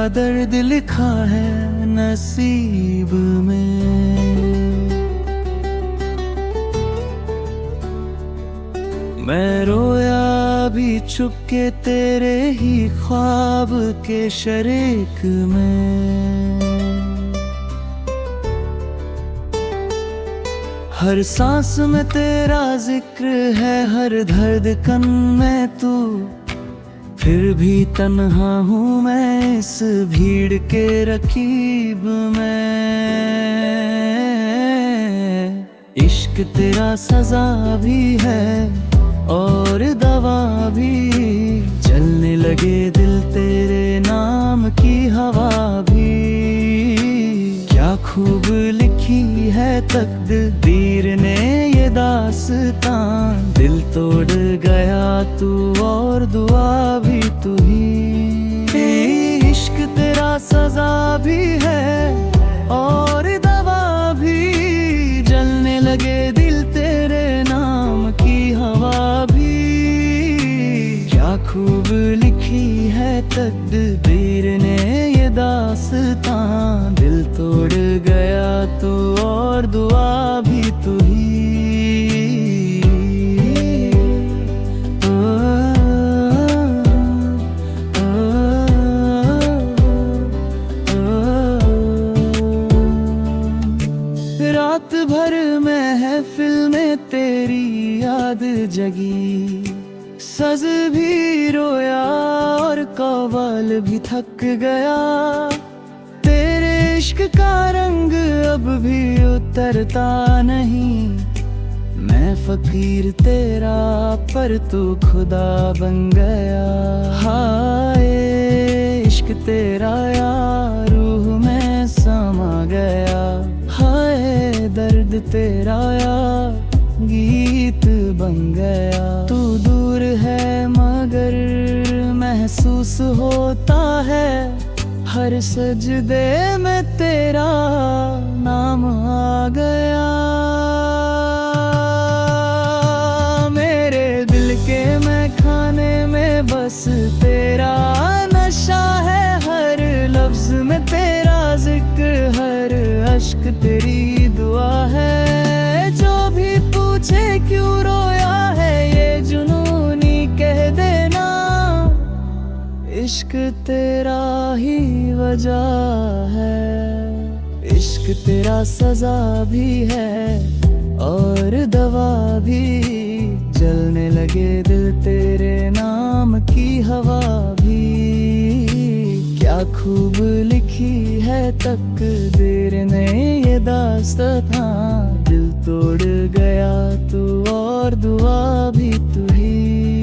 दर्द लिखा है नसीब में। मैं रोया भी छुप के तेरे ही ख्वाब के शरीक में। हर सांस में तेरा जिक्र है, हर धड़कन में तू, फिर भी तन्हा हूँ मैं इस भीड़ के रकीब में। इश्क तेरा सजा भी है और दवा भी, चलने लगे दिल तेरे नाम की हवा भी। क्या खूब लिखी है तकदीर ने ये दास्तां, दिल तोड़ गया तू और दुआ भी तू ही। इश्क तेरा सजा भी है और दवा भी, जलने लगे दिल तेरे नाम की हवा भी। क्या खूब लिखी है तकदीर ने ये दास्तां, दिल तोड़ गया तू और दुआ भी तू ही। रात भर महफिल में तेरी याद जगी, सज भी रोया और कव्वाल भी थक गया। तेरे इश्क का रंग अब भी उतरता नहीं, मैं फकीर तेरा पर तू खुदा बन गया। हाय इश्क तेरा यार रूह में समा गया, हाय दर्द तेरा यार गीत बन गया। तू दूर है मगर महसूस होता है, हर सजदे में तेरा नाम आ गया। मेरे दिल के मैं खाने में बस तेरा नशा है, हर लफ्ज में तेरा जिक्र, हर अश्क तेरी दुआ है। जो भी पूछे क्यों रोया है ये जुनूनी कह देना, इश्क तेरा ही वजह है। इश्क तेरा सजा भी है और दवा भी, जलने लगे दिल तेरे नाम की हवा भी। क्या खूब लिखी है तकदीर ने ये दास्तां, दिल तोड़ गया तू और दुआ भी तू ही।